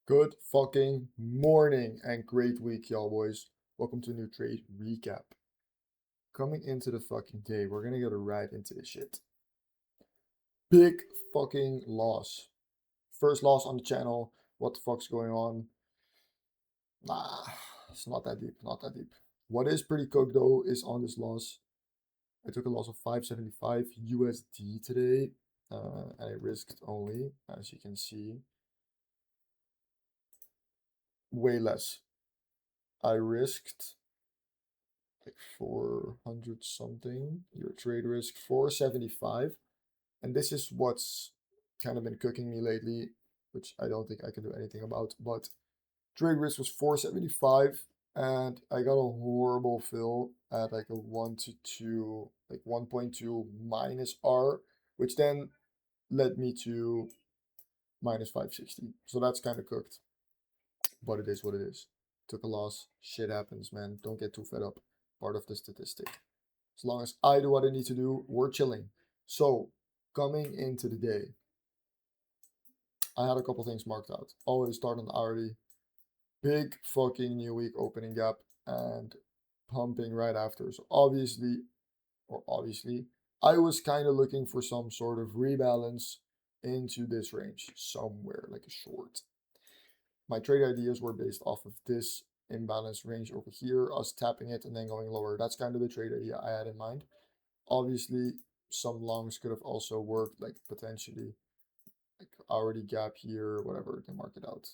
Good fucking morning and great week, y'all boys. Welcome to a new trade recap. Coming into the fucking day, we're gonna get right into this shit. Big fucking loss. First loss on the channel. What the fuck's going on? Nah, it's not that deep, not that deep. What is pretty cooked though is on this loss. I took a loss of 575 USD today, and I risked only, as you can see, way less. I risked like 400 something. Your trade risk 475. And this is what's kind of been cooking me lately, which I don't think I can do anything about. But trade risk was 475, and I got a horrible fill at like a 1 to 2, like 1.2 minus R, which then led me to minus 560. So that's kind of cooked. But it is what it is. Took a loss. Shit happens, man. Don't get too fed up. Part of the statistic. As long as I do what I need to do, we're chilling. So, coming into the day, I had a couple things marked out. Always start on the hourly. Big fucking new week opening gap and pumping right after. So, obviously, I was kind of looking for some sort of rebalance into this range somewhere, like a short. My trade ideas were based off of this imbalance range over here, us tapping it and then going lower. That's kind of the trade idea I had in mind. Obviously, some longs could have also worked, like potentially, like hourly gap here, whatever, they mark it out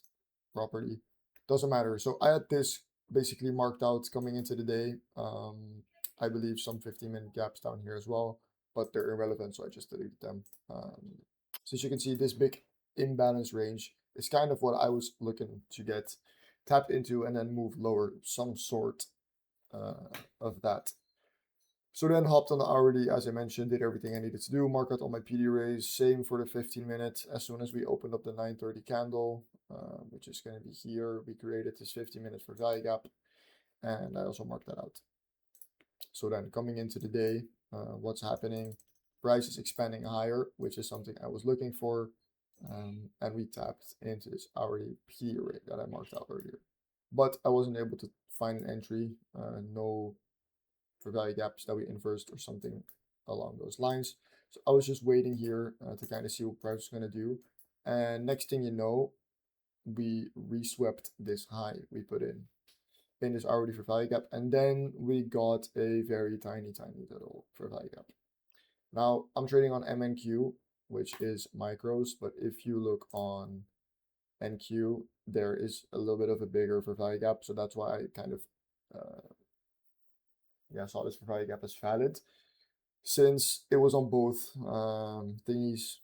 properly. Doesn't matter. So I had this basically marked out coming into the day. I believe some 15-minute gaps down here as well, but they're irrelevant, so I just deleted them. So as you can see, this big imbalance range is kind of what I was looking to get tapped into and then move lower, some sort of that. So then hopped on the hourly, as I mentioned, did everything I needed to do, mark out all my PD rays, same for the 15 minutes. As soon as we opened up the 9:30 candle, which is going to be here, we created this 15 minutes for value gap, and I also marked that out. So then coming into the day, what's happening? Price is expanding higher, which is something I was looking for, and we tapped into this hourly PD ray that I marked out earlier. But I wasn't able to find an entry, no for value gaps that we inversed or something along those lines. So I was just waiting here to kind of see what price was going to do. And next thing you know, we reswept this high we put in this already for value gap. And then we got a very tiny little for value gap. Now I'm trading on MNQ, which is micros. But if you look on NQ, there is a little bit of a bigger for value gap. So that's why I kind of saw this for value gap as valid, since it was on both thingies,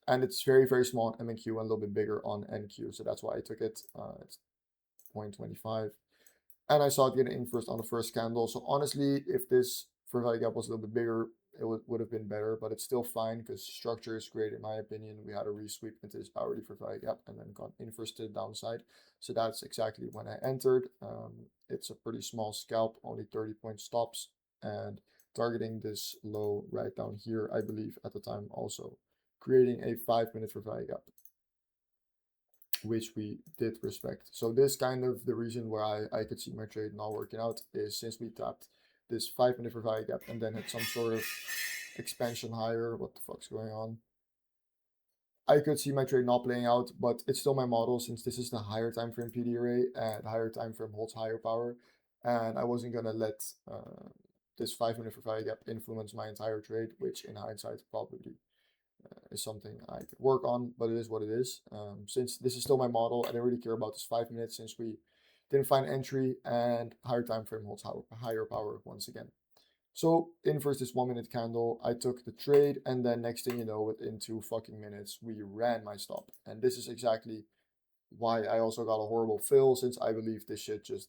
and it's very, very small on MNQ and a little bit bigger on NQ, so that's why I took it. It's 0.25, and I saw it getting in first on the first candle. So honestly, if this for value gap was a little bit bigger, it would have been better, but it's still fine because structure is great in my opinion. We had a resweep into this already for value gap and then got in first to the downside. So that's exactly when I entered. It's a pretty small scalp, only 30-point stops, and targeting this low right down here, I believe at the time also, creating a 5-minute for value gap, which we did respect. So this kind of the reason why I could see my trade not working out is since we tapped this 5-minute for value gap and then had some sort of expansion higher. What the fuck's going on? I could see my trade not playing out, but it's still my model since this is the higher time frame PD array and higher time frame holds higher power, and I wasn't gonna let this 5-minute for value gap influence my entire trade, which in hindsight probably is something I could work on, but it is what it is. Since this is still my model, I don't really care about this 5 minutes since we didn't find entry and higher time frame holds higher power once again. So in first this 1-minute candle, I took the trade, and then next thing you know, within 2 fucking minutes, we ran my stop. And this is exactly why I also got a horrible fill, since I believe this shit just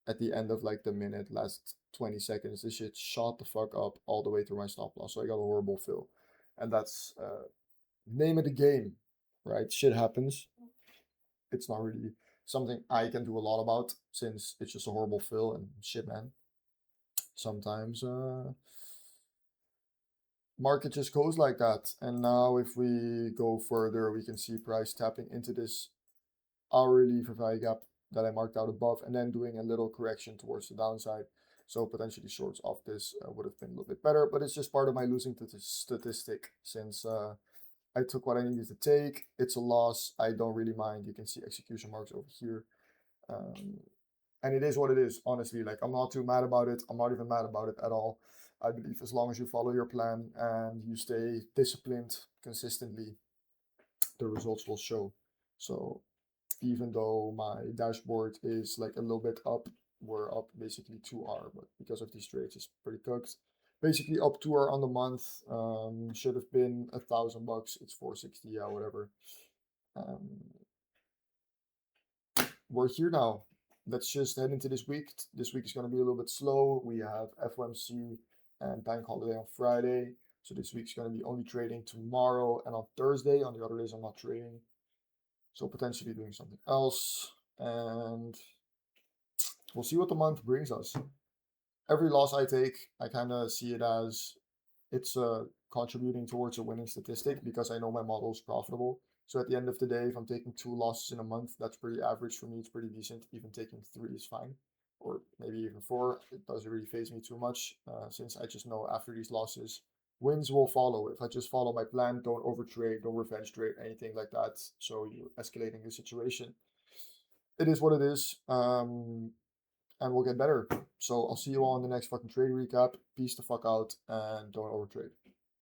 at the end of like the minute, last 20 seconds, this shit shot the fuck up all the way through my stop loss. So I got a horrible fill. And that's name of the game, right? Shit happens. It's not really something I can do a lot about since it's just a horrible fill and shit, man. Sometimes market just goes like that. And now if we go further, we can see price tapping into this hourly fair value gap that I marked out above, and then doing a little correction towards the downside. So potentially shorts off this would have been a little bit better, but it's just part of my losing statistic since I took what I needed to take. It's a loss. I don't really mind. You can see execution marks over here. And it is what it is, honestly. Like, I'm not too mad about it. I'm not even mad about it at all. I believe as long as you follow your plan and you stay disciplined consistently, the results will show. So even though my dashboard is like a little bit up, we're up basically 2R, but because of these trades, it's pretty cooked. Basically up 2R on the month. Should have been $1,000. It's 460, yeah, whatever. We're here now. Let's just head into this week. This week is going to be a little bit slow. We have FOMC and bank holiday on Friday. So this week's going to be only trading tomorrow and on Thursday. On the other days, I'm not trading. So potentially doing something else. And we'll see what the month brings us. Every loss I take, I kind of see it as it's contributing towards a winning statistic because I know my model is profitable. So at the end of the day, if I'm taking 2 losses in a month, that's pretty average for me. It's pretty decent. Even taking 3 is fine, or maybe even 4. It doesn't really phase me too much since I just know after these losses, wins will follow. If I just follow my plan, don't overtrade, don't revenge trade, anything like that. So you're escalating the situation. It is what it is. And we'll get better. So I'll see you all in the next fucking trade recap. Peace the fuck out and don't overtrade.